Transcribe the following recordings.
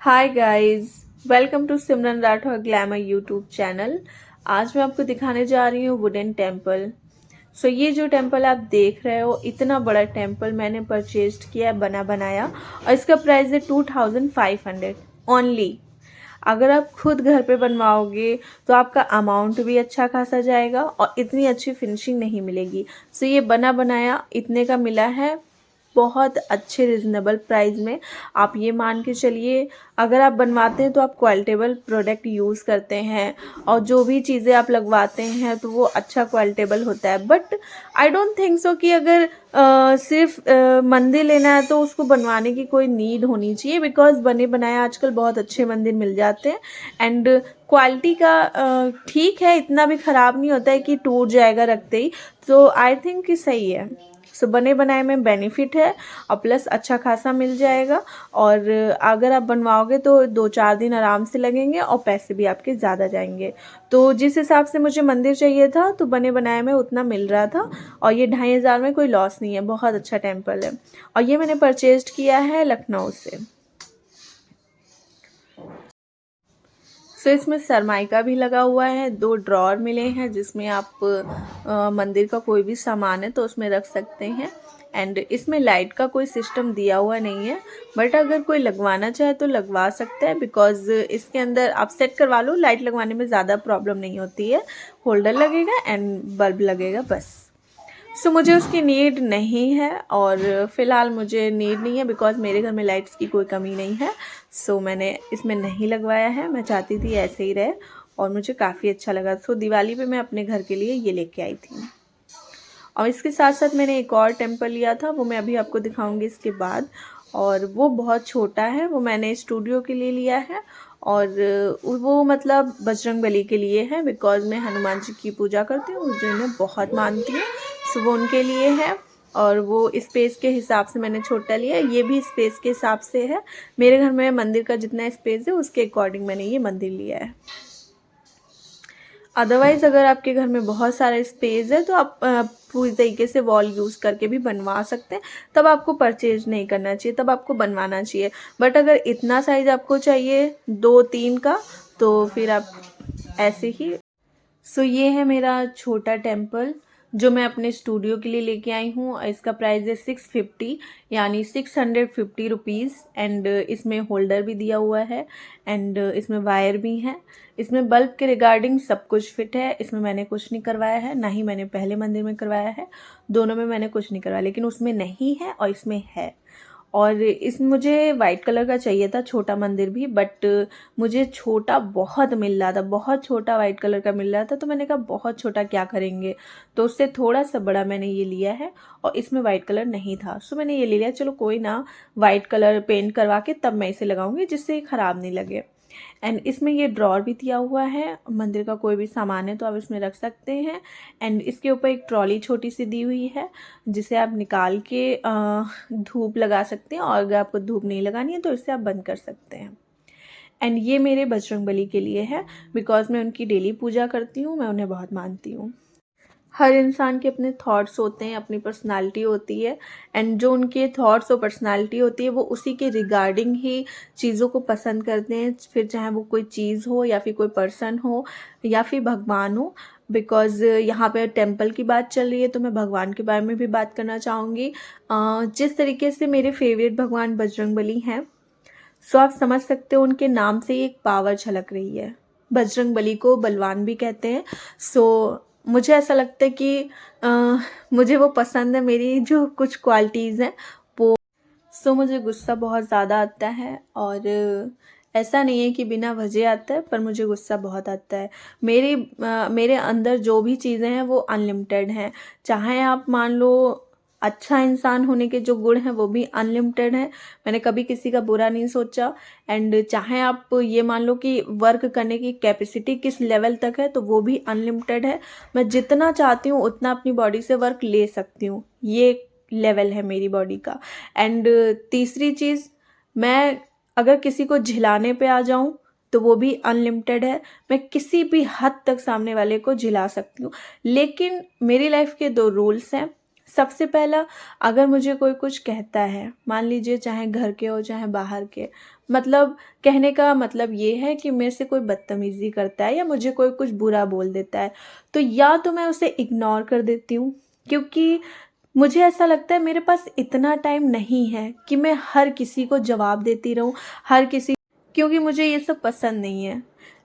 Hi guys, welcome to Simran Rathore glamour YouTube channel. आज मैं आपको दिखाने जा रही हूँ वुडन टेम्पल। ये जो टेम्पल आप देख रहे हो, इतना बड़ा टेम्पल मैंने परचेज किया है बना बनाया, और इसका प्राइस है 2500 ओनली। अगर आप खुद घर पे बनवाओगे तो आपका अमाउंट भी अच्छा खासा जाएगा और इतनी अच्छी फिनिशिंग नहीं मिलेगी। ये बना बनाया इतने का मिला है, बहुत अच्छे रिजनेबल प्राइस में। आप ये मान के चलिए, अगर आप बनवाते हैं तो आप क्वालिटेबल प्रोडक्ट यूज़ करते हैं और जो भी चीज़ें आप लगवाते हैं तो वो अच्छा क्वालिटेबल होता है। But I don't think so कि अगर सिर्फ मंदिर लेना है तो उसको बनवाने की कोई नीड होनी चाहिए, बिकॉज बने बनाए आजकल बहुत अच्छे मंदिर मिल जाते हैं। एंड क्वालिटी का ठीक है, इतना भी ख़राब नहीं होता है कि टूट जाएगा रखते ही। तो आई थिंक कि सही है। बने बनाए में बेनिफिट है और प्लस अच्छा खासा मिल जाएगा। और अगर आप बनवाओगे तो 2-4 दिन आराम से लगेंगे और पैसे भी आपके ज़्यादा जाएंगे। तो जिस हिसाब से मुझे मंदिर चाहिए था तो बने बनाए में उतना मिल रहा था, और ये 2500 में कोई लॉस नहीं है, बहुत अच्छा टेम्पल है। और ये मैंने परचेज किया है लखनऊ से। इसमें सरमाइका भी लगा हुआ है, 2 ड्रॉर मिले हैं जिसमें आप मंदिर का कोई भी सामान है तो उसमें रख सकते हैं। एंड इसमें लाइट का कोई सिस्टम दिया हुआ नहीं है, बट अगर कोई लगवाना चाहे तो लगवा सकता है, बिकॉज इसके अंदर आप सेट करवा लो, लाइट लगवाने में ज़्यादा प्रॉब्लम नहीं होती है। होल्डर लगेगा एंड बल्ब लगेगा बस। मुझे उसकी नीड नहीं है, और फ़िलहाल मुझे नीड नहीं है बिकॉज़ मेरे घर में लाइट्स की कोई कमी नहीं है। मैंने इसमें नहीं लगवाया है, मैं चाहती थी ऐसे ही रहे और मुझे काफ़ी अच्छा लगा। दिवाली पे मैं अपने घर के लिए ये लेके आई थी। और इसके साथ साथ मैंने एक और टेम्पल लिया था, वो मैं अभी आपको दिखाऊंगी इसके बाद। और वो बहुत छोटा है, वो मैंने स्टूडियो के लिए लिया है, और वो मतलब बजरंगबली के लिए है, बिकॉज़ मैं हनुमान जी की पूजा करती हूँ, जिन्हें बहुत मानती हूँ। वो उनके लिए है। और वो स्पेस के हिसाब से मैंने छोटा लिया है, ये भी स्पेस के हिसाब से है। मेरे घर में मंदिर का जितना स्पेस है उसके अकॉर्डिंग मैंने ये मंदिर लिया है। अदरवाइज़ अगर आपके घर में बहुत सारा स्पेस है तो आप पूरी तरीके से वॉल यूज़ करके भी बनवा सकते हैं, तब आपको परचेज नहीं करना चाहिए, तब आपको बनवाना चाहिए। बट अगर इतना साइज़ आपको चाहिए 2-3 का, तो फिर आप ऐसे ही। ये है मेरा छोटा टेम्पल जो मैं अपने स्टूडियो के लिए लेके आई हूँ। इसका प्राइस है 650, यानी 650 रुपीज़। एंड इसमें होल्डर भी दिया हुआ है, एंड इसमें वायर भी है। इसमें बल्ब के रिगार्डिंग सब कुछ फिट है। इसमें मैंने कुछ नहीं करवाया है, ना ही मैंने पहले मंदिर में करवाया है। दोनों में मैंने कुछ नहीं करवाया, लेकिन उसमें नहीं है और इसमें है। और इस मुझे वाइट कलर का चाहिए था छोटा मंदिर भी, बट मुझे छोटा बहुत मिल रहा था, बहुत छोटा वाइट कलर का मिल रहा था। तो मैंने कहा बहुत छोटा क्या करेंगे, तो उससे थोड़ा सा बड़ा मैंने ये लिया है, और इसमें वाइट कलर नहीं था। मैंने ये ले लिया, चलो कोई ना, वाइट कलर पेंट करवा के तब मैं इसे लगाऊंगी जिससे ख़राब नहीं लगे। एंड इसमें ये ड्रॉर भी दिया हुआ है, मंदिर का कोई भी सामान है तो आप इसमें रख सकते हैं। एंड इसके ऊपर एक ट्रॉली छोटी सी दी हुई है, जिसे आप निकाल के धूप लगा सकते हैं, और अगर आपको धूप नहीं लगानी है तो इसे आप बंद कर सकते हैं। एंड ये मेरे बजरंगबली के लिए है, बिकॉज मैं उनकी डेली पूजा करती हूँ, मैं उन्हें बहुत मानती हूँ। हर इंसान के अपने थॉट्स होते हैं, अपनी पर्सनालिटी होती है, एंड जो उनके थॉट्स और पर्सनालिटी होती है वो उसी के रिगार्डिंग ही चीज़ों को पसंद करते हैं, फिर चाहे वो कोई चीज़ हो या फिर कोई पर्सन हो या फिर भगवान हो। बिकॉज़ यहाँ पे टेम्पल की बात चल रही है तो मैं भगवान के बारे में भी बात करना चाहूँगी। जिस तरीके से मेरे फेवरेट भगवान बजरंगबली हैं, आप समझ सकते हो उनके नाम से ही एक पावर झलक रही है। बजरंगबली को बलवान भी कहते हैं। मुझे ऐसा लगता है कि मुझे वो पसंद है, मेरी जो कुछ क्वालिटीज़ हैं वो। मुझे गुस्सा बहुत ज़्यादा आता है, और ऐसा नहीं है कि बिना वजह आता है, पर मुझे गुस्सा बहुत आता है। मेरे अंदर जो भी चीज़ें हैं वो अनलिमिटेड हैं। चाहे आप मान लो अच्छा इंसान होने के जो गुण हैं वो भी अनलिमिटेड हैं, मैंने कभी किसी का बुरा नहीं सोचा। एंड चाहे आप ये मान लो कि वर्क करने की कैपेसिटी किस लेवल तक है तो वो भी अनलिमिटेड है। मैं जितना चाहती हूँ उतना अपनी बॉडी से वर्क ले सकती हूँ, ये लेवल है मेरी बॉडी का। एंड तीसरी चीज़, मैं अगर किसी को झिलाने पे आ जाऊँ तो वो भी अनलिमिटेड है। मैं किसी भी हद तक सामने वाले को झिला सकती हूँ, लेकिन मेरी लाइफ के 2 रूल्स हैं। सबसे पहला, अगर मुझे कोई कुछ कहता है, मान लीजिए चाहे घर के हो चाहे बाहर के, मतलब कहने का मतलब ये है कि मेरे से कोई बदतमीज़ी करता है या मुझे कोई कुछ बुरा बोल देता है, तो या तो मैं उसे इग्नोर कर देती हूँ, क्योंकि मुझे ऐसा लगता है मेरे पास इतना टाइम नहीं है कि मैं हर किसी को जवाब देती रहूँ, हर किसी, क्योंकि मुझे ये सब पसंद नहीं है।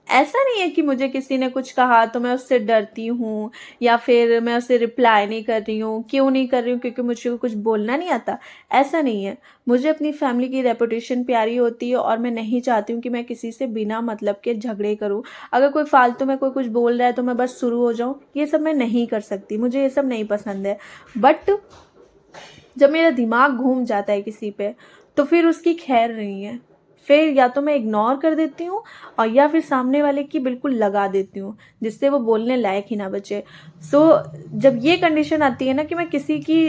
ऐसा नहीं है कि मुझे किसी ने कुछ कहा तो मैं उससे डरती हूँ या फिर मैं उसे रिप्लाई नहीं कर रही हूँ। क्यों नहीं कर रही हूँ? क्योंकि मुझे कुछ बोलना नहीं आता, ऐसा नहीं है। मुझे अपनी फैमिली की रेपुटेशन प्यारी होती है और मैं नहीं चाहती हूँ कि मैं किसी से बिना मतलब के झगड़े करूँ। अगर कोई फालतू में कोई कुछ बोल रहा है तो मैं बस शुरू हो जाऊँ, ये सब मैं नहीं कर सकती, मुझे ये सब नहीं पसंद है। बट जब मेरा दिमाग घूम जाता है किसी पे, तो फिर उसकी खैर नहीं है। फिर या तो मैं इग्नोर कर देती हूँ और या फिर सामने वाले की बिल्कुल लगा देती हूँ, जिससे वो बोलने लायक ही ना बचे। जब ये कंडीशन आती है ना कि मैं किसी की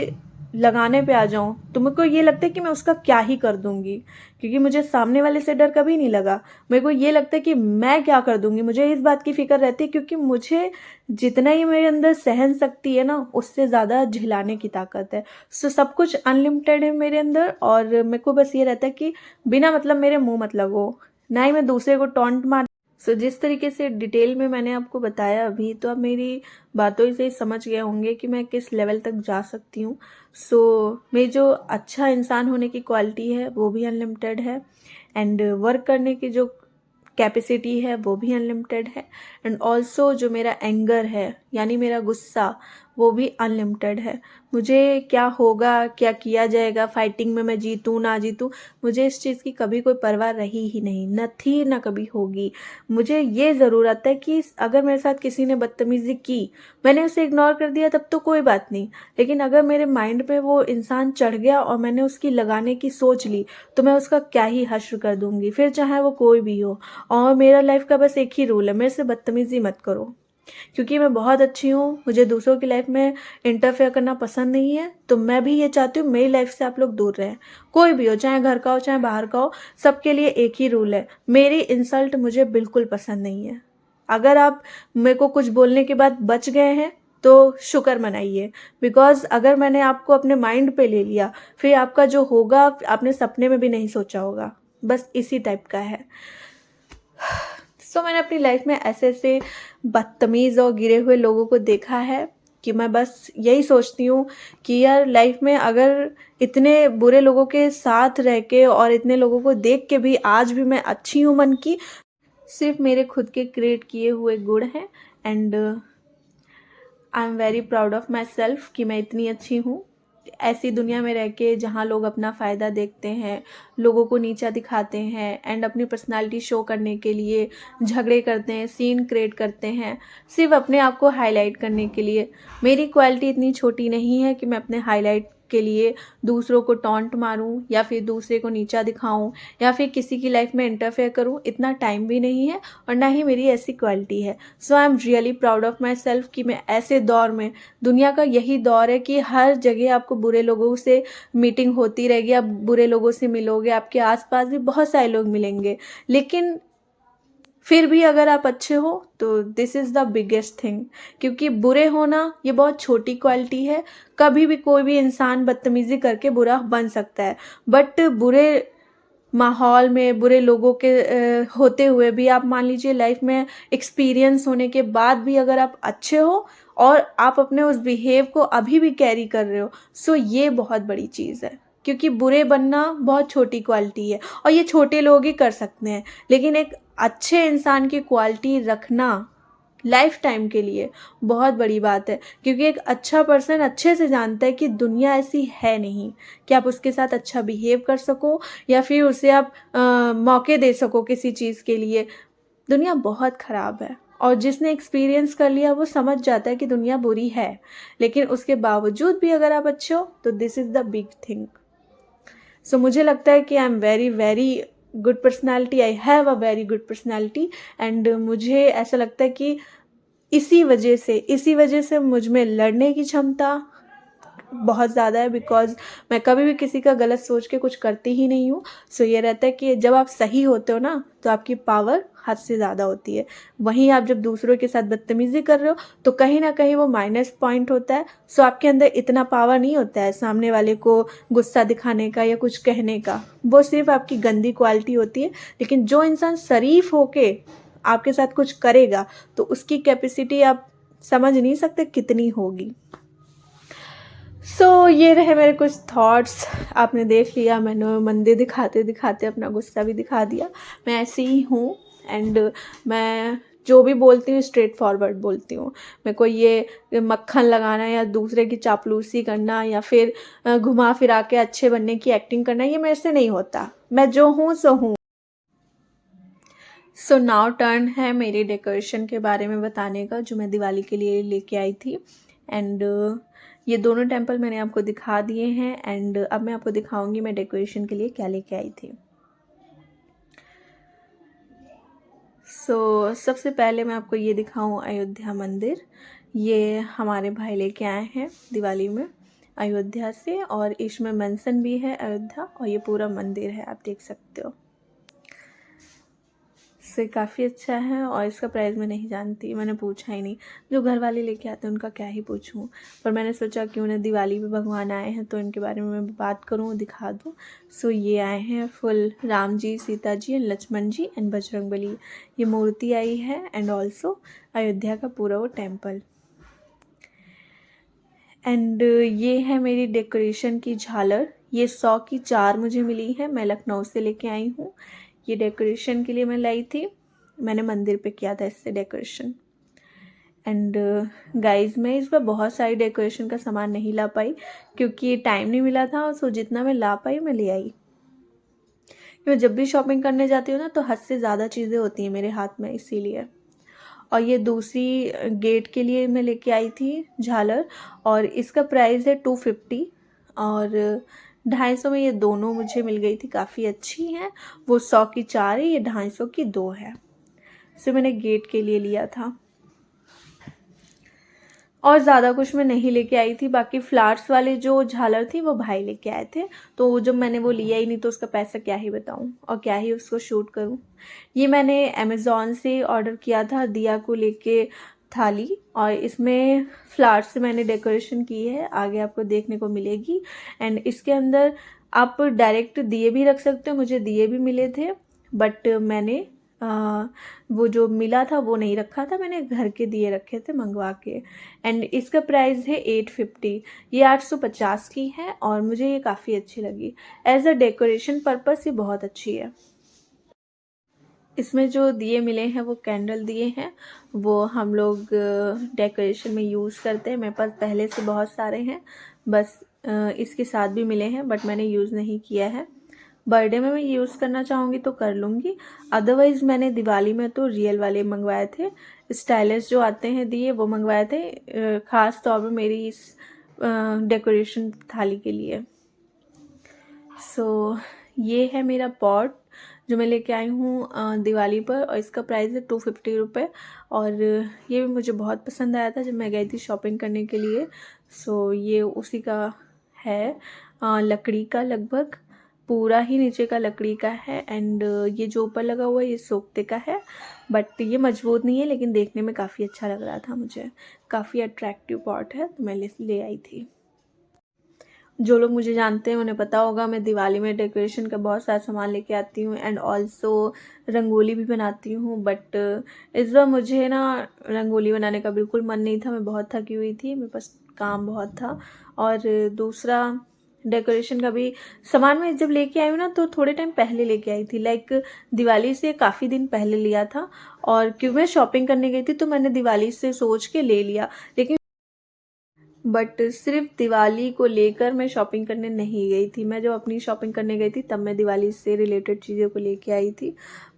लगाने पे आ जाऊँ, तो मेरे को ये लगता है कि मैं उसका क्या ही कर दूँगी, क्योंकि मुझे सामने वाले से डर कभी नहीं लगा। मेरे को ये लगता है कि मैं क्या कर दूँगी, मुझे इस बात की फ़िक्र रहती है, क्योंकि मुझे जितना ही मेरे अंदर सहन शक्ति है ना, उससे ज़्यादा झिलाने की ताकत है। सब कुछ अनलिमिटेड है मेरे अंदर और मेरे को बस ये रहता है कि बिना मतलब मेरे मुँह मत लगो, ना ही मैं दूसरे को टॉन्ट मार। जिस तरीके से डिटेल में मैंने आपको बताया अभी, तो आप मेरी बातों से ही समझ गए होंगे कि मैं किस लेवल तक जा सकती हूँ। मेरी जो अच्छा इंसान होने की क्वालिटी है वो भी अनलिमिटेड है, एंड वर्क करने की जो कैपेसिटी है वो भी अनलिमिटेड है, एंड ऑल्सो जो मेरा एंगर है यानी मेरा गुस्सा, वो भी अनलिमिटेड है। मुझे क्या होगा, क्या किया जाएगा, फाइटिंग में मैं जीतूँ ना जीतूँ, मुझे इस चीज़ की कभी कोई परवाह रही ही नहीं, न थी ना कभी होगी। मुझे ये ज़रूरत है कि अगर मेरे साथ किसी ने बदतमीज़ी की, मैंने उसे इग्नोर कर दिया तब तो कोई बात नहीं, लेकिन अगर मेरे माइंड पे वो इंसान चढ़ गया और मैंने उसकी लगाने की सोच ली, तो मैं उसका क्या ही हश्र कर दूँगी, फिर चाहे वो कोई भी हो। और मेरा लाइफ का बस एक ही रूल है, मेरे से बदतमीज़ी मत करो, क्योंकि मैं बहुत अच्छी हूँ, मुझे दूसरों की लाइफ में इंटरफेयर करना पसंद नहीं है। तो मैं भी ये चाहती हूँ मेरी लाइफ से आप लोग दूर रहें, कोई भी हो, चाहे घर का हो चाहे बाहर का हो, सबके लिए एक ही रूल है, मेरी इंसल्ट मुझे बिल्कुल पसंद नहीं है। अगर आप मेरे को कुछ बोलने के बाद बच गए हैं तो शुक्र मनाइए, बिकॉज अगर मैंने आपको अपने माइंड पे ले लिया, फिर आपका जो होगा आपने सपने में भी नहीं सोचा होगा। बस इसी टाइप का है। मैंने अपनी लाइफ में ऐसे ऐसे बदतमीज़ और गिरे हुए लोगों को देखा है कि मैं बस यही सोचती हूँ कि यार लाइफ में अगर इतने बुरे लोगों के साथ रह के और इतने लोगों को देख के भी आज भी मैं अच्छी हूँ मन की, सिर्फ मेरे खुद के क्रिएट किए हुए गुण हैं, and I am very proud of my self कि मैं इतनी अच्छी हूँ। ऐसी दुनिया में रह के जहाँ लोग अपना फ़ायदा देखते हैं, लोगों को नीचा दिखाते हैं एंड अपनी पर्सनालिटी शो करने के लिए झगड़े करते हैं, सीन क्रिएट करते हैं, सिर्फ अपने आप को हाईलाइट करने के लिए। मेरी क्वालिटी इतनी छोटी नहीं है कि मैं अपने हाईलाइट के लिए दूसरों को टॉन्ट मारूं या फिर दूसरे को नीचा दिखाऊं या फिर किसी की लाइफ में इंटरफेयर करूं, इतना टाइम भी नहीं है और ना ही मेरी ऐसी क्वालिटी है। I am really proud of my self कि मैं ऐसे दौर में, दुनिया का यही दौर है कि हर जगह आपको बुरे लोगों से मीटिंग होती रहेगी, आप बुरे लोगों से मिलोगे, आपके आसपास भी बहुत सारे लोग मिलेंगे, लेकिन फिर भी अगर आप अच्छे हो तो this is the biggest thing, क्योंकि बुरे होना ये बहुत छोटी क्वालिटी है। कभी भी कोई भी इंसान बदतमीज़ी करके बुरा बन सकता है, बट बुरे माहौल में बुरे लोगों के होते हुए भी आप मान लीजिए लाइफ में एक्सपीरियंस होने के बाद भी अगर आप अच्छे हो और आप अपने उस बिहेव को अभी भी कैरी कर रहे हो, ये बहुत बड़ी चीज़ है, क्योंकि बुरे बनना बहुत छोटी क्वालिटी है और ये छोटे लोग ही कर सकते हैं, लेकिन एक अच्छे इंसान की क्वालिटी रखना लाइफ टाइम के लिए बहुत बड़ी बात है, क्योंकि एक अच्छा पर्सन अच्छे से जानता है कि दुनिया ऐसी है नहीं कि आप उसके साथ अच्छा बिहेव कर सको या फिर उसे आप मौके दे सको किसी चीज़ के लिए। दुनिया बहुत ख़राब है और जिसने एक्सपीरियंस कर लिया वो समझ जाता है कि दुनिया बुरी है, लेकिन उसके बावजूद भी अगर आप अच्छे हो तो this is the big thing. मुझे लगता है कि I am very very good personality, I have a very good personality, and मुझे ऐसा लगता है कि इसी वजह से मुझ में लड़ने की क्षमता, बहुत ज़्यादा है, बिकॉज़ मैं कभी भी किसी का गलत सोच के कुछ करती ही नहीं हूँ। सो ये रहता है कि जब आप सही होते हो ना, तो आपकी पावर हद से ज़्यादा होती है। वहीं आप जब दूसरों के साथ बदतमीज़ी कर रहे हो, तो कहीं न कहीं वो माइनस पॉइंट होता है। सो आपके अंदर इतना पावर नहीं होता है सामने वाले को गुस्सा दिखाने का या कुछ कहने का। वो सिर्फ़ आपकी गंदी क्वालिटी होती है। लेकिन जो इंसान शरीफ होके आपके साथ कुछ करेगा, तो उसकी कैपेसिटी आप समझ नहीं सकते कितनी होगी। ये रहे मेरे कुछ थॉट्स। आपने देख लिया, मैंने मंदिर दिखाते दिखाते अपना गुस्सा भी दिखा दिया। मैं ऐसी ही हूँ, एंड मैं जो भी बोलती हूँ स्ट्रेट फॉरवर्ड बोलती हूँ। मेरे को ये मक्खन लगाना या दूसरे की चापलूसी करना या फिर घुमा फिरा के अच्छे बनने की एक्टिंग करना, ये मेरे से नहीं होता। मैं जो हूँ सो हूँ। सो नाउ टर्न है मेरी डेकोरेशन के बारे में बताने का, जो मैं दिवाली के लिए लेके आई थी। एंड ये दोनों टेम्पल मैंने आपको दिखा दिए हैं, एंड अब मैं आपको दिखाऊंगी मैं डेकोरेशन के लिए क्या लेके आई थी। सबसे पहले मैं आपको ये दिखाऊं अयोध्या मंदिर। ये हमारे भाई लेके आए हैं दिवाली में अयोध्या से, और इसमें मेंशन भी है अयोध्या, और ये पूरा मंदिर है, आप देख सकते हो। से काफ़ी अच्छा है, और इसका प्राइस मैं नहीं जानती, मैंने पूछा ही नहीं। जो घर वाले लेके आते हैं उनका क्या ही पूछूं, पर मैंने सोचा कि उन्हें दिवाली पे भगवान आए हैं तो इनके बारे में मैं बात करूं, दिखा दूं। ये आए हैं full Ram ji, Sita ji and Lakshman ji and Bajrangbali. ये मूर्ति आई है, एंड ऑल्सो अयोध्या का पूरा वो टेम्पल। एंड ये है मेरी डेकोरेशन की झालर। ये 100 की 4 मुझे मिली है, मैं लखनऊ से लेके आई हूँ। ये डेकोरेशन के लिए मैं लाई थी, मैंने मंदिर पे किया था इससे डेकोरेशन। एंड गाइस, मैं इस बार बहुत सारी डेकोरेशन का सामान नहीं ला पाई क्योंकि टाइम नहीं मिला था। जितना मैं ला पाई मैं ले आई। मैं जब भी शॉपिंग करने जाती हूँ ना, तो हद से ज़्यादा चीज़ें होती हैं मेरे हाथ में, इसीलिए। और ये दूसरी गेट के लिए मैं लेके आई थी झालर, और इसका प्राइस है 250, और 250 में ये दोनों मुझे मिल गई थी, काफ़ी अच्छी हैं। वो 100 की 4 है, ये 250 की 2 है। मैंने गेट के लिए लिया था, और ज़्यादा कुछ मैं नहीं लेके आई थी। बाकी फ्लावर्स वाले जो झालर थी वो भाई लेके आए थे, तो जब मैंने वो लिया ही नहीं तो उसका पैसा क्या ही बताऊं और क्या ही उसको शूट करूं। ये मैंने अमेज़ॉन से ऑर्डर किया था, दिया को लेके थाली, और इसमें फ्लावर्स से मैंने डेकोरेशन की है, आगे आपको देखने को मिलेगी। एंड इसके अंदर आप डायरेक्ट दिए भी रख सकते हो, मुझे दिए भी मिले थे, बट मैंने वो जो मिला था वो नहीं रखा था, मैंने घर के दिए रखे थे मंगवा के। एंड इसका प्राइस है 850। ये 850 की है, और मुझे ये काफ़ी अच्छी लगी। एज अ डेकोरेशन पर्पस ये बहुत अच्छी है। इसमें जो दिए मिले हैं वो कैंडल दिए हैं, वो हम लोग डेकोरेशन में यूज़ करते हैं। मेरे पास पहले से बहुत सारे हैं, बस इसके साथ भी मिले हैं, बट मैंने यूज़ नहीं किया है। बर्थडे में मैं यूज़ करना चाहूँगी तो कर लूँगी, अदरवाइज़ मैंने दिवाली में तो रियल वाले मंगवाए थे, स्टाइलिश जो आते हैं दिए वो मंगवाए थे, ख़ास तौर पर मेरी इस डेकोरेशन थाली के लिए। ये है मेरा पॉट जो मैं लेके आई हूँ दिवाली पर, और इसका प्राइस है 250 रुपये, और ये भी मुझे बहुत पसंद आया था जब मैं गई थी शॉपिंग करने के लिए। ये उसी का है, लकड़ी का, लगभग पूरा ही नीचे का लकड़ी का है। एंड ये जो ऊपर लगा हुआ है ये सोख्ते का है, बट ये मजबूत नहीं है, लेकिन देखने में काफ़ी अच्छा लग रहा था मुझे। काफ़ी अट्रैक्टिव पॉट है, तो मैं ले आई थी। जो लोग मुझे जानते हैं उन्हें पता होगा, मैं दिवाली में डेकोरेशन का बहुत सारा सामान लेके आती हूँ, एंड ऑल्सो रंगोली भी बनाती हूँ। बट इस बार मुझे ना रंगोली बनाने का बिल्कुल मन नहीं था, मैं बहुत थकी हुई थी, मेरे पास काम बहुत था। और दूसरा, डेकोरेशन का भी सामान मैं जब लेके आई हूँ ना, तो थोड़े टाइम पहले लेके आई थी, लाइक दिवाली से काफ़ी दिन पहले लिया था। और क्यों, मैं शॉपिंग करने गई थी तो मैंने दिवाली से सोच के ले लिया, लेकिन बट सिर्फ दिवाली को लेकर मैं शॉपिंग करने नहीं गई थी। मैं जब अपनी शॉपिंग करने गई थी तब मैं दिवाली से रिलेटेड चीज़ों को लेके आई थी।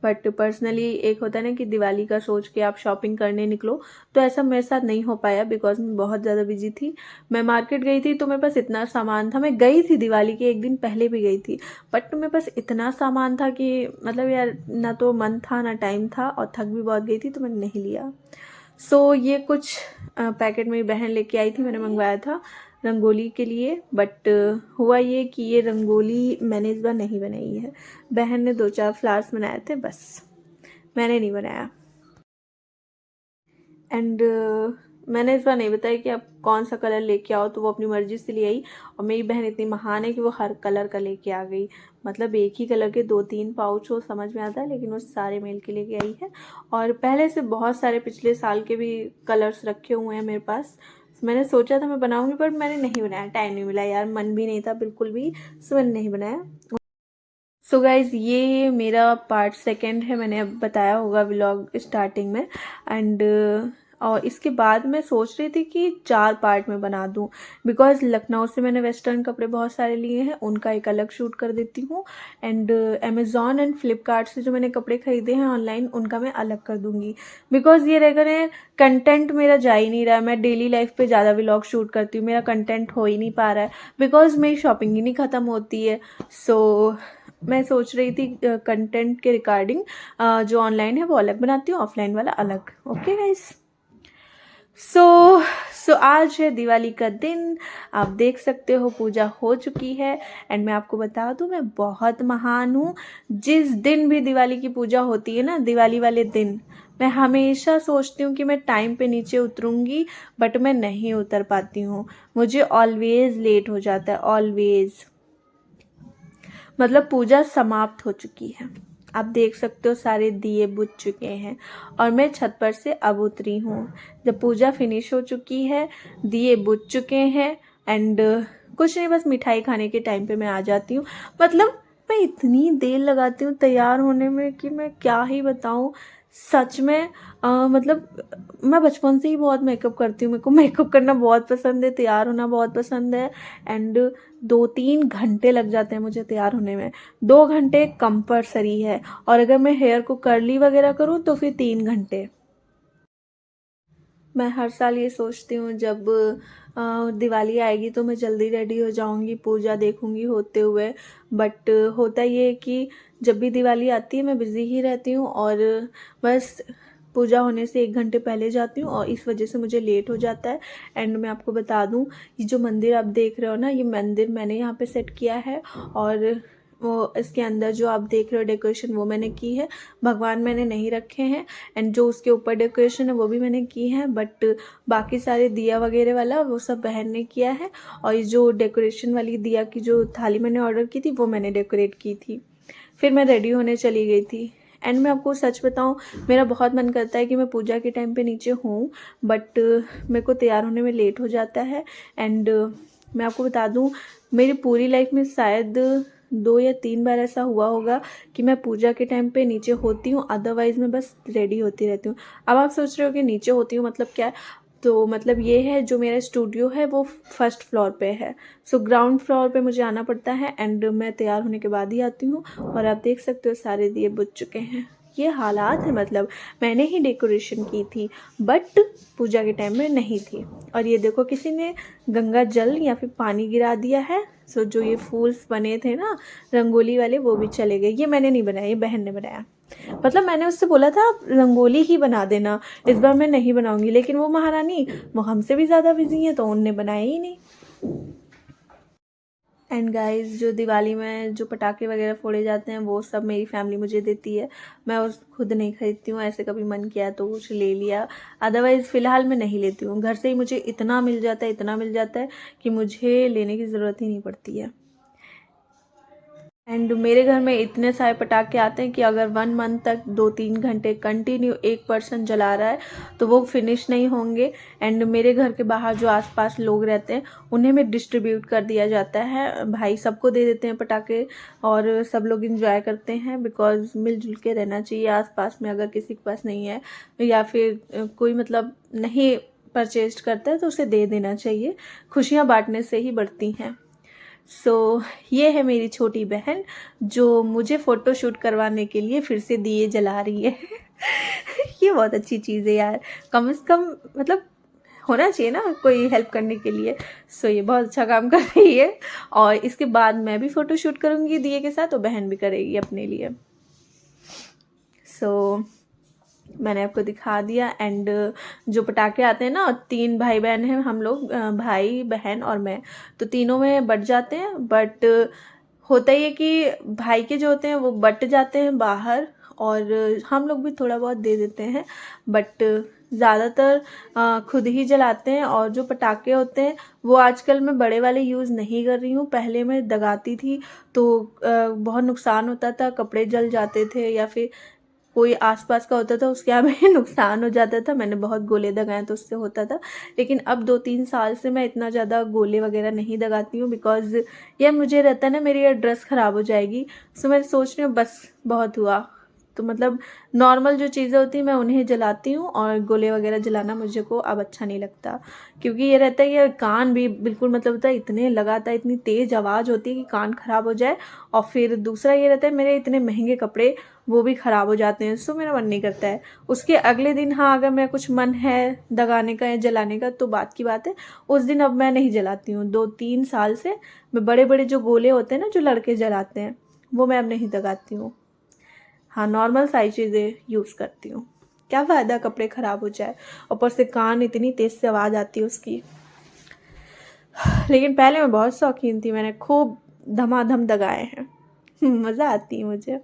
बट पर्सनली एक होता है ना कि दिवाली का सोच के आप शॉपिंग करने निकलो, तो ऐसा मेरे साथ नहीं हो पाया, बिकॉज मैं बहुत ज़्यादा बिजी थी। मैं मार्केट गई थी तो मेरे पास इतना सामान था, मैं गई थी दिवाली के एक दिन पहले भी गई थी, बट मेरे पास इतना सामान था कि मतलब यार, ना तो मन था ना टाइम था, और थक भी बहुत गई थी, तो मैंने नहीं लिया। ये कुछ पैकेट मेरी बहन लेके आई थी, मैंने मंगवाया था रंगोली के लिए। बट हुआ ये कि ये रंगोली मैंने इस बार नहीं बनाई है, बहन ने 2-4 फ्लावर्स बनाए थे बस, मैंने नहीं बनाया। एंड मैंने इस बार नहीं बताया कि आप कौन सा कलर लेके आओ, तो वो अपनी मर्जी से ले आई। और मेरी बहन इतनी महान है कि वो हर कलर का लेके आ गई, मतलब एक ही कलर के 2-3 पाउच हो समझ में आता है, लेकिन वो सारे मेल के लेके आई है। और पहले से बहुत सारे पिछले साल के भी कलर्स रखे हुए हैं मेरे पास। मैंने सोचा था मैं बनाऊंगी, पर मैंने नहीं बनाया, टाइम नहीं मिला यार, मन भी नहीं था बिल्कुल भी, सो मैंने नहीं बनाया। सो गाइज़, ये मेरा पार्ट सेकंड है, मैंने अब बताया होगा व्लॉग स्टार्टिंग में। एंड और इसके बाद मैं सोच रही थी कि 4 पार्ट में बना दूं, बिकॉज लखनऊ से मैंने वेस्टर्न कपड़े बहुत सारे लिए हैं, उनका एक अलग शूट कर देती हूँ। एंड अमेज़ॉन एंड फ्लिपकार्ट से जो मैंने कपड़े खरीदे हैं ऑनलाइन, उनका मैं अलग कर दूंगी। बिकॉज ये रह गए कंटेंट मेरा जा ही नहीं रहा है, मैं डेली लाइफ पे ज़्यादा व्लॉग शूट करती हूँ, मेरा कंटेंट हो ही नहीं पा रहा है, बिकॉज मेरी शॉपिंग ही नहीं ख़त्म होती है। सो मैं सोच रही थी कंटेंट के रिगार्डिंग जो ऑनलाइन है वो अलग बनाती हूँ, ऑफलाइन वाला अलग। ओके गाइस, सो आज है दिवाली का दिन, आप देख सकते हो पूजा हो चुकी है। एंड मैं आपको बता दूं, मैं बहुत महान हूँ। जिस दिन भी दिवाली की पूजा होती है ना, दिवाली वाले दिन मैं हमेशा सोचती हूँ कि मैं टाइम पे नीचे उतरूँगी, बट मैं नहीं उतर पाती हूँ, मुझे ऑलवेज लेट हो जाता है, ऑलवेज। मतलब पूजा समाप्त हो चुकी है, आप देख सकते हो सारे दिए बुझ चुके हैं, और मैं छत पर से अब उतरी हूँ। जब पूजा फिनिश हो चुकी है, दिए बुझ चुके हैं, एंड कुछ नहीं, बस मिठाई खाने के टाइम पे मैं आ जाती हूँ। मतलब मैं इतनी देर लगाती हूँ तैयार होने में कि मैं क्या ही बताऊँ, सच में। मतलब मैं बचपन से ही बहुत मेकअप करती हूँ, मेरे को मेकअप करना बहुत पसंद है, तैयार होना बहुत पसंद है। एंड 2-3 घंटे लग जाते हैं मुझे तैयार होने में, 2 घंटे कंपलसरी है, और अगर मैं हेयर को कर्ली वगैरह करूँ तो फिर 3 घंटे। मैं हर साल ये सोचती हूँ जब दिवाली आएगी तो मैं जल्दी रेडी हो जाऊँगी, पूजा देखूँगी होते हुए। बट होता ये है कि जब भी दिवाली आती है मैं बिज़ी ही रहती हूँ, और बस पूजा होने से 1 घंटे पहले जाती हूँ, और इस वजह से मुझे लेट हो जाता है। एंड मैं आपको बता दूँ, ये जो मंदिर आप देख रहे हो ना, ये मंदिर मैंने यहाँ पे सेट किया है, और वो इसके अंदर जो आप देख रहे हो डेकोरेशन वो मैंने की है, भगवान मैंने नहीं रखे हैं। एंड जो उसके ऊपर डेकोरेशन है वो भी मैंने की है, बट बाकी सारे दिया वगैरह वाला वो सब बहन ने किया है। और ये जो डेकोरेशन वाली दिया की जो थाली मैंने ऑर्डर की थी वो मैंने डेकोरेट की थी। फिर मैं रेडी होने चली गई थी। एंड मैं आपको सच बताऊं, मेरा बहुत मन करता है कि मैं पूजा के टाइम पे नीचे हूँ, बट मेरे को तैयार होने में लेट हो जाता है। एंड मैं आपको बता दूं, मेरी पूरी लाइफ में शायद 2 या 3 बार ऐसा हुआ होगा कि मैं पूजा के टाइम पे नीचे होती हूँ, अदरवाइज़ मैं बस रेडी होती रहती हूँ। अब आप सोच रहे हो कि नीचे होती हूँ मतलब क्या है, तो मतलब ये है, जो मेरा स्टूडियो है वो फर्स्ट फ्लोर पे है, सो ग्राउंड फ्लोर पे मुझे आना पड़ता है। एंड मैं तैयार होने के बाद ही आती हूँ, और आप देख सकते हो सारे दिए बुझ चुके हैं, ये हालात है। मतलब मैंने ही डेकोरेशन की थी, बट पूजा के टाइम में नहीं थी। और ये देखो, किसी ने गंगा जल या फिर पानी गिरा दिया है। सो जो ये फूल्स बने थे ना रंगोली वाले, वो भी चले गए। ये मैंने नहीं बनाया, ये बहन ने बनाया। मतलब मैंने उससे बोला था आप रंगोली ही बना देना, इस बार मैं नहीं बनाऊंगी, लेकिन वो महारानी वो हमसे भी ज़्यादा बिजी है, तो उनने बनाया ही नहीं। एंड गाइस, जो दिवाली में जो पटाखे वगैरह फोड़े जाते हैं वो सब मेरी फैमिली मुझे देती है, मैं उस खुद नहीं खरीदती हूँ। ऐसे कभी मन किया तो कुछ ले लिया, अदरवाइज़ फ़िलहाल मैं नहीं लेती हूँ। घर से ही मुझे इतना मिल जाता है, इतना मिल जाता है कि मुझे लेने की ज़रूरत ही नहीं पड़ती है। एंड मेरे घर में इतने सारे पटाखे आते हैं कि अगर 1 मंथ तक 2-3 घंटे कंटिन्यू एक पर्सन जला रहा है तो वो फिनिश नहीं होंगे। एंड मेरे घर के बाहर जो आसपास लोग रहते हैं उन्हें भी डिस्ट्रीब्यूट कर दिया जाता है, भाई सबको दे देते हैं पटाखे, और सब लोग इंजॉय करते हैं। बिकॉज मिलजुल के रहना चाहिए आसपास में, अगर किसी के पास नहीं है या फिर कोई मतलब नहीं परचेज करता है तो उसे दे देना चाहिए, खुशियाँ बांटने से ही बढ़ती हैं। ये है मेरी छोटी बहन जो मुझे फ़ोटो शूट करवाने के लिए फिर से दिए जला रही है। ये बहुत अच्छी चीज़ है यार, कम से कम मतलब होना चाहिए ना कोई हेल्प करने के लिए। ये बहुत अच्छा काम कर रही है, और इसके बाद मैं भी फ़ोटो शूट करूँगी दिए के साथ, और बहन भी करेगी अपने लिए। मैंने आपको दिखा दिया। एंड जो पटाखे आते हैं ना, 3 भाई बहन हैं हम लोग, भाई बहन और मैं, तो तीनों में बट जाते हैं। बट होता ही है कि भाई के जो होते हैं वो बट जाते हैं बाहर, और हम लोग भी थोड़ा बहुत दे देते हैं, बट ज़्यादातर खुद ही जलाते हैं। और जो पटाखे होते हैं वो आजकल मैं बड़े वाले यूज़ नहीं कर रही हूँ। पहले मैं दगाती थी तो बहुत नुकसान होता था, कपड़े जल जाते थे, या फिर कोई आसपास का होता था उसके यहाँ में नुकसान हो जाता था। मैंने बहुत गोले दगाए तो उससे होता था। लेकिन अब 2-3 साल से मैं इतना ज़्यादा गोले वगैरह नहीं दगाती हूँ, बिकॉज़ यार मुझे रहता है ना मेरी ये ड्रेस ख़राब हो जाएगी। सो मैं सोच रही हूँ बस बहुत हुआ। तो मतलब नॉर्मल जो चीज़ें होती हैं मैं उन्हें जलाती हूँ, और गोले वगैरह जलाना मुझे को अब अच्छा नहीं लगता, क्योंकि ये रहता है कि कान भी बिल्कुल मतलब होता है, इतने लगाता है, इतनी तेज़ आवाज़ होती है कि कान ख़राब हो जाए। और फिर दूसरा ये रहता है मेरे इतने महंगे कपड़े वो भी ख़राब हो जाते हैं। सो मेरा मन नहीं करता है। उसके अगले दिन हाँ अगर मेरा कुछ मन है दगाने का या जलाने का तो बात की बात है, उस दिन अब मैं नहीं जलाती हूँ। 2-3 साल से मैं बड़े बड़े जो गोले होते हैं ना जो लड़के जलाते हैं वो मैं अब नहीं दगाती हूँ। हाँ नॉर्मल सारी चीज़ें यूज़ करती हूँ। क्या फ़ायदा कपड़े ख़राब हो जाए, ऊपर से कान इतनी तेज़ से आवाज़ आती है उसकी। लेकिन पहले मैं बहुत शौकीन थी, मैंने खूब धमाधम दगाए हैं। मज़ा आती है मुझे।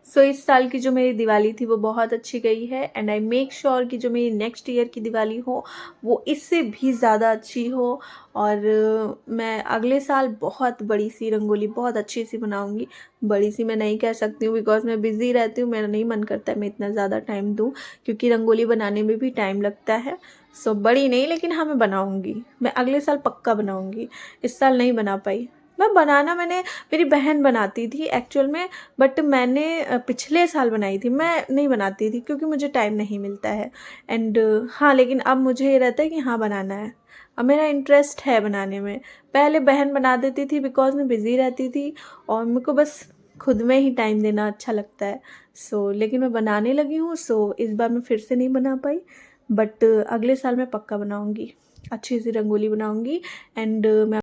सो इस साल की जो मेरी दिवाली थी वो बहुत अच्छी गई है। एंड आई मेक श्योर कि जो मेरी नेक्स्ट ईयर की दिवाली हो वो इससे भी ज़्यादा अच्छी हो। और मैं अगले साल बहुत बड़ी सी रंगोली बहुत अच्छी सी बनाऊंगी। बड़ी सी मैं नहीं कह सकती हूँ बिकॉज मैं बिज़ी रहती हूँ, मेरा नहीं मन करता है मैं इतना ज़्यादा टाइम दूँ, क्योंकि रंगोली बनाने में भी टाइम लगता है। सो बड़ी नहीं, लेकिन हाँ मैं बनाऊँगी, मैं अगले साल पक्का बनाऊँगी। इस साल नहीं बना पाई मैं। बनाना मैंने, मेरी बहन बनाती थी एक्चुअल में, बट मैंने पिछले साल बनाई थी। मैं नहीं बनाती थी क्योंकि मुझे टाइम नहीं मिलता है। एंड हाँ लेकिन अब मुझे ये रहता है कि हाँ बनाना है, अब मेरा इंटरेस्ट है बनाने में। पहले बहन बना देती थी बिकॉज मैं बिज़ी रहती थी और मेरे को बस खुद में ही टाइम देना अच्छा लगता है। लेकिन मैं बनाने लगी हूँ, इस बार मैं फिर से नहीं बना पाई, बट अगले साल मैं पक्का बनाऊँगी, अच्छी सी रंगोली बनाऊँगी। एंड मैं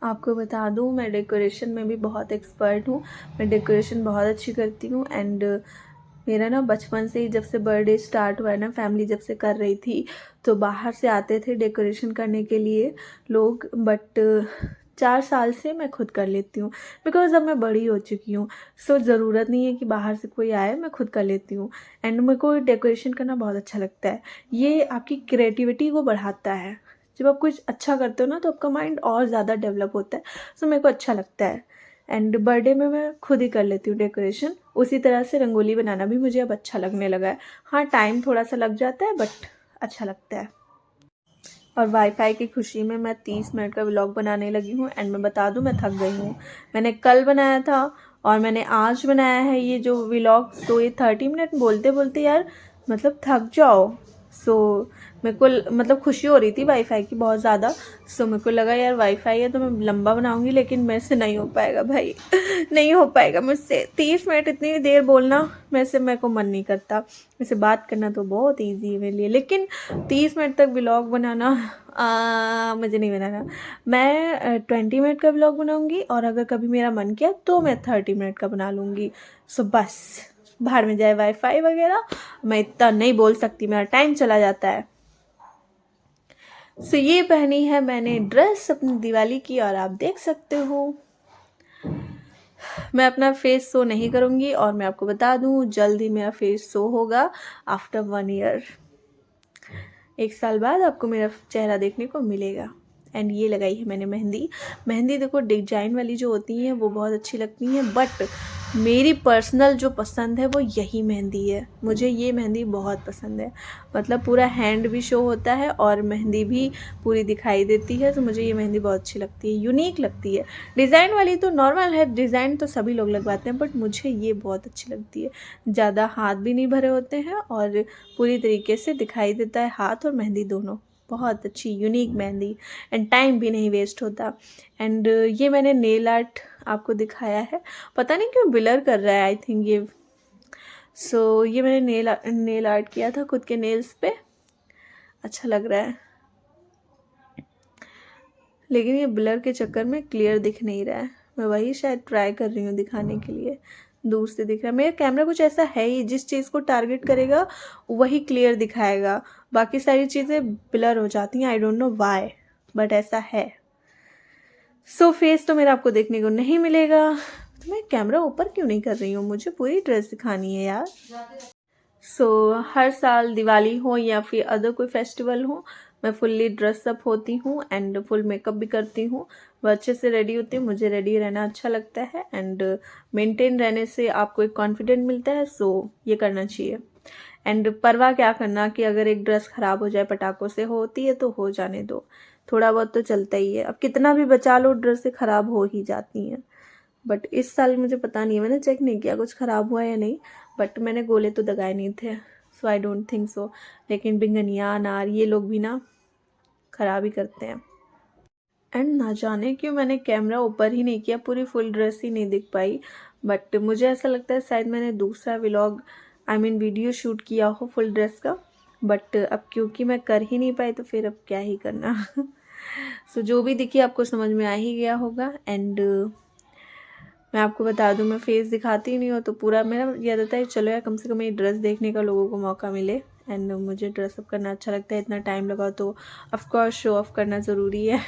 आपको बता दूँ मैं डेकोरेशन में भी बहुत एक्सपर्ट हूँ, मैं डेकोरेशन बहुत अच्छी करती हूँ। एंड मेरा ना बचपन से ही जब से बर्थडे स्टार्ट हुआ है ना, फैमिली जब से कर रही थी तो बाहर से आते थे डेकोरेशन करने के लिए लोग, बट 4 साल से मैं खुद कर लेती हूँ बिकॉज़ अब मैं बड़ी हो चुकी हूँ। ज़रूरत नहीं है कि बाहर से कोई आए, मैं खुद कर लेती हूँ। एंड मेरे को डेकोरेशन करना बहुत अच्छा लगता है, ये आपकी क्रिएटिविटी को बढ़ाता है। जब आप कुछ अच्छा करते हो ना तो आपका माइंड और ज़्यादा डेवलप होता है। मेरे को अच्छा लगता है। एंड बर्थडे में मैं खुद ही कर लेती हूँ डेकोरेशन। उसी तरह से रंगोली बनाना भी मुझे अब अच्छा लगने लगा है। हाँ टाइम थोड़ा सा लग जाता है बट अच्छा लगता है। और वाईफाई की खुशी में मैं 30 मिनट का व्लॉग बनाने लगी हूँ। एंड मैं बता दूँ मैं थक गई हूँ। मैंने कल बनाया था और मैंने आज बनाया है ये जो व्लॉग, तो ये 30 मिनट बोलते बोलते यार मतलब थक जाओ। मेरे को मतलब खुशी हो रही थी वाईफाई की बहुत ज़्यादा। मेरे को लगा यार वाईफाई है तो मैं लंबा बनाऊंगी, लेकिन मेरे से नहीं हो पाएगा भाई। नहीं हो पाएगा मुझसे 30 मिनट इतनी देर बोलना, मेरे को मन नहीं करता। वैसे बात करना तो बहुत ईजी है मेरे लिए, लेकिन 30 मिनट तक व्लॉग बनाना मुझे नहीं बनाना। मैं 20 मिनट का व्लॉग बनाऊंगी और अगर कभी मेरा मन किया तो मैं 30 मिनट का बना लूँगी। बस बाहर में जाए वाईफाई वगैरह, मैं इतना नहीं बोल सकती, मेरा टाइम चला जाता है। ये पहनी है मैंने ड्रेस अपनी दिवाली की और आप देख सकते हो। मैं अपना फेस शो नहीं करूँगी और मैं आपको बता दूँ जल्द ही मेरा फेस शो होगा आफ्टर 1 ईयर। 1 साल बाद आपको मेरा चेहरा देखने को मिलेगा। एंड ये लगाई है मैंने मेहंदी देखो डिजाइन वाली जो होती हैं वो बहुत अच्छी लगती हैं, बट मेरी पर्सनल जो पसंद है वो यही मेहंदी है। मुझे ये मेहंदी बहुत पसंद है, मतलब पूरा हैंड भी शो होता है और मेहंदी भी पूरी दिखाई देती है। तो मुझे ये मेहंदी बहुत अच्छी लगती है, यूनिक लगती है। डिज़ाइन वाली तो नॉर्मल है, डिज़ाइन तो सभी लोग लगवाते हैं, बट मुझे ये बहुत अच्छी लगती है। ज़्यादा हाथ भी नहीं भरे होते हैं और पूरी तरीके से दिखाई देता है हाथ और मेहंदी दोनों। बहुत अच्छी यूनिक मेहंदी, एंड टाइम भी नहीं वेस्ट होता। एंड ये मैंने नेल आर्ट आपको दिखाया है, पता नहीं क्यों ब्लर कर रहा है आई थिंक ये। ये मैंने नेल आर्ट किया था खुद के नेल्स पे, अच्छा लग रहा है, लेकिन ये ब्लर के चक्कर में क्लियर दिख नहीं रहा है। मैं वही शायद ट्राई कर रही हूँ दिखाने के लिए। दूर से दिख रहा है। मेरा कैमरा कुछ ऐसा है ही, जिस चीज़ को टारगेट करेगा वही क्लियर दिखाएगा, बाकी सारी चीज़ें ब्लर हो जाती हैं। I don't know why, but ऐसा है। सो फेस तो मेरा आपको देखने को नहीं मिलेगा। तो मैं कैमरा ऊपर क्यों नहीं कर रही हूँ, मुझे पूरी ड्रेस दिखानी है यार। सो हर साल दिवाली हो या फिर अदर कोई फेस्टिवल हो, मैं फुल्ली ड्रेसअप होती हूँ एंड फुल मेकअप भी करती हूँ। वह अच्छे से रेडी होती हूँ, मुझे रेडी रहना अच्छा लगता है एंड मेंटेन रहने से आपको एक कॉन्फिडेंट मिलता है। सो ये करना चाहिए। एंड परवाह क्या करना कि अगर एक ड्रेस ख़राब हो जाए, पटाखों से होती है तो हो जाने दो, थोड़ा बहुत तो चलता ही है। अब कितना भी बचा लो, ड्रेसें ख़राब हो ही जाती हैं। बट इस साल मुझे पता नहीं, मैंने चेक नहीं किया कुछ ख़राब हुआ या नहीं, बट मैंने गोले तो दगाए नहीं थे, सो आई डोंट थिंक सो। लेकिन बिंगनिया, अनार, ये लोग भी ना ख़राब ही करते हैं। एंड ना जाने क्यों मैंने कैमरा ऊपर ही नहीं किया, पूरी फुल ड्रेस ही नहीं दिख पाई। बट मुझे ऐसा लगता है शायद मैंने दूसरा vlog, I mean video shoot किया हो फुल ड्रेस का, बट अब क्योंकि मैं कर ही नहीं पाई तो फिर अब क्या ही करना। सो जो भी दिखी आपको समझ में आ ही गया होगा। एंड मैं आपको बता दूं, मैं फेस दिखाती ही नहीं हूँ, तो पूरा मेरा ये रहता है चलो यार कम से कम ये ड्रेस देखने का लोगों को मौका मिले। एंड मुझे ड्रेसअप करना अच्छा लगता है, इतना टाइम लगा तो ऑफकोर्स शो ऑफ करना ज़रूरी है।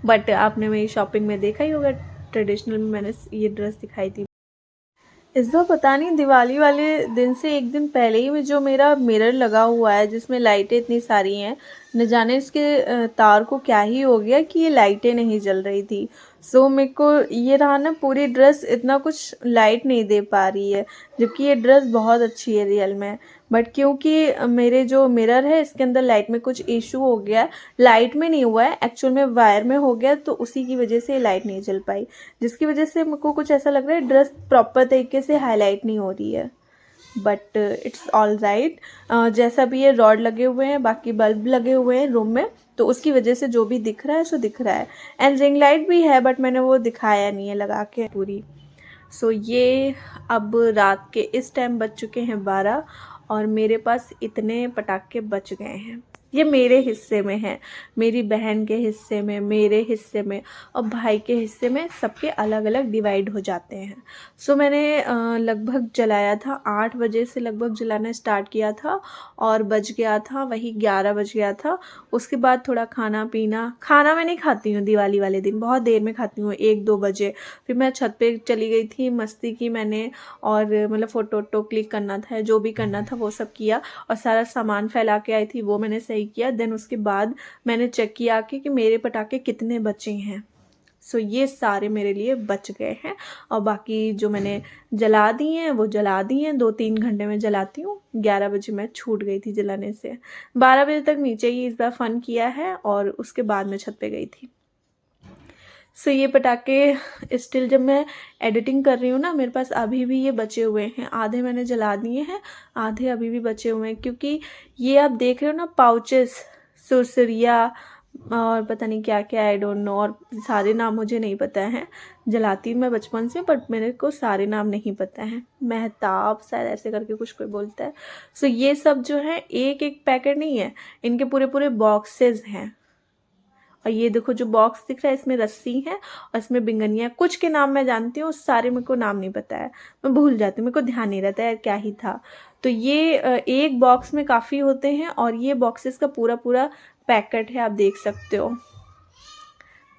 बट आपने मेरी शॉपिंग में देखा ही होगा, ट्रेडिशनल में मैंने ये ड्रेस दिखाई थी। इस बार पता नहीं दिवाली वाले दिन से एक दिन पहले ही में जो मेरा मिरर लगा हुआ है जिसमें लाइटें इतनी सारी हैं, न जाने इसके तार को क्या ही हो गया कि ये लाइटें नहीं जल रही थी। सो मेरे को ये रहा ना, पूरी ड्रेस इतना कुछ लाइट नहीं दे पा रही है, जबकि ये ड्रेस बहुत अच्छी है रियल में। बट क्योंकि मेरे जो मिरर है इसके अंदर लाइट में कुछ इशू हो गया, लाइट में नहीं हुआ है एक्चुअल में, वायर में हो गया, तो उसी की वजह से लाइट नहीं जल पाई, जिसकी वजह से मेरे को कुछ ऐसा लग रहा है ड्रेस प्रॉपर तरीके से हाईलाइट नहीं हो रही है। But it's all right. जैसा भी ये रॉड लगे हुए हैं, बाकी बल्ब लगे हुए हैं रूम में, तो उसकी वजह से जो भी दिख रहा है सो दिख रहा है। एंड रिंग लाइट भी है, बट मैंने वो दिखाया नहीं है लगा के पूरी। सो ये अब रात के इस टाइम बज चुके हैं 12 और मेरे पास इतने पटाखे बच गए हैं। ये मेरे हिस्से में है, मेरी बहन के हिस्से में, मेरे हिस्से में और भाई के हिस्से में, सबके अलग अलग डिवाइड हो जाते हैं। सो मैंने लगभग जलाया था 8 बजे से लगभग जलाना स्टार्ट किया था और बज गया था वही 11 बज गया था। उसके बाद थोड़ा खाना पीना, खाना मैं नहीं खाती हूँ दिवाली वाले दिन, बहुत देर में खाती हूँ 1-2 बजे। फिर मैं छत पे चली गई थी, मस्ती की मैंने, और मतलब फ़ोटो वोटो क्लिक करना था, जो भी करना था वो सब किया और सारा सामान फैला के आई थी वो मैंने सही किया। देन उसके बाद मैंने चेक किया कि मेरे पटाखे कितने बचे हैं। सो ये सारे मेरे लिए बच गए हैं और बाकी जो मैंने जला दिए हैं वो जला दिए हैं। 2-3 घंटे में जलाती हूँ, 11 बजे मैं छूट गई थी जलाने से। 12 बजे तक नीचे ही इस बार फ़न किया है और उसके बाद मैं छत पे गई थी। सो ये पटाखे स्टिल जब मैं एडिटिंग कर रही हूँ ना, मेरे पास अभी भी ये बचे हुए हैं, आधे मैंने जला दिए हैं, आधे अभी भी बचे हुए हैं। क्योंकि ये आप देख रहे हो ना पाउचेस, सुरसुरिया और पता नहीं क्या क्या, आई डोंट नो, और सारे नाम मुझे नहीं पता है। जलाती हूँ मैं बचपन से, बट मेरे को सारे नाम नहीं पता है। महताब शायद ऐसे करके कुछ कोई बोलता है। सो ये सब जो है एक एक पैकेट नहीं है, इनके पूरे पूरे बॉक्सेस हैं। और ये देखो जो बॉक्स दिख रहा है इसमें रस्सी है और इसमें बिंगनिया, कुछ के नाम मैं जानती हूँ, सारे मेरे को नाम नहीं पता है, मैं भूल जाती हूँ, मेरे को ध्यान नहीं रहता है क्या ही था। तो ये एक बॉक्स में काफ़ी होते हैं और ये बॉक्सेस का पूरा पूरा पैकेट है, आप देख सकते हो।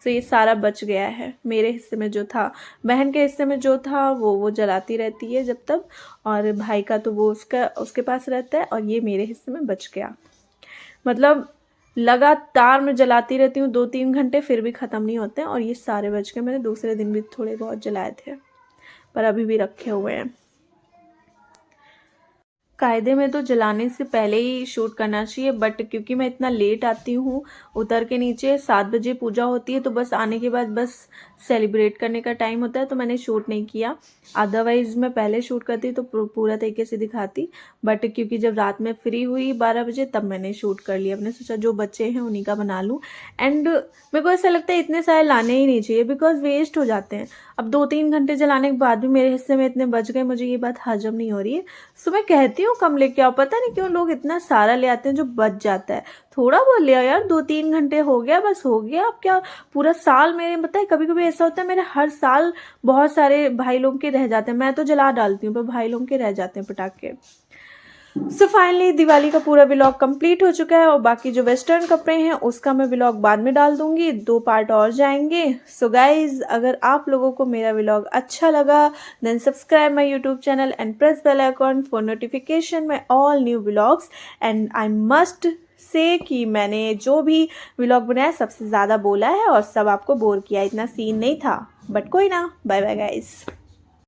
तो ये सारा बच गया है मेरे हिस्से में जो था। बहन के हिस्से में जो था वो जलाती रहती है जब तक, और भाई का तो वो उसके पास रहता है, और ये मेरे हिस्से में बच गया। मतलब लगातार मैं जलाती रहती हूँ 2-3 घंटे, फिर भी ख़त्म नहीं होते हैं। और ये सारे बच गए, मैंने दूसरे दिन भी थोड़े बहुत जलाए थे पर अभी भी रखे हुए हैं। कायदे में तो जलाने से पहले ही शूट करना चाहिए, बट क्योंकि मैं इतना लेट आती हूँ उतर के नीचे, 7 बजे पूजा होती है, तो बस आने के बाद बस सेलिब्रेट करने का टाइम होता है, तो मैंने शूट नहीं किया। अदरवाइज़ मैं पहले शूट करती तो पूरा तरीके से दिखाती, बट क्योंकि जब रात में फ्री हुई 12 बजे तब मैंने शूट कर लिया। मैंने सोचा जो बच्चे हैं उन्हीं का बना लूँ। एंड मेरे को ऐसा लगता है इतने सारे लाने ही नहीं चाहिए, बिकॉज वेस्ट हो जाते हैं। अब 2-3 घंटे जलाने के बाद भी मेरे हिस्से में इतने बच गए, मुझे ये बात हजम नहीं हो रही है। सो मैं कहती हूँ कम लेके आओ, पता नहीं क्यों लोग इतना सारा ले आते हैं जो बच जाता है। थोड़ा बहुत ले आओ यार, 2-3 घंटे हो गया, बस हो गया। अब क्या पूरा साल मेरे, बताए कभी कभी ऐसा होता है मेरे हर साल बहुत सारे भाई लोग के रह जाते हैं। मैं तो जला डालती हूँ पर भाई लोग के रह जाते हैं पटाखे। सो फाइनली दिवाली का पूरा व्लॉग कंप्लीट हो चुका है और बाकी जो वेस्टर्न कपड़े हैं उसका मैं व्लॉग बाद में डाल दूंगी, 2 पार्ट और जाएंगे। सो गाइज, अगर आप लोगों को मेरा व्लॉग अच्छा लगा then subscribe my YouTube channel and press bell icon for notification my all new vlogs. And I must say कि मैंने जो भी व्लॉग बनाया सबसे ज़्यादा बोला है और सब आपको बोर किया, इतना सीन नहीं था, बट कोई ना। Bye bye guys.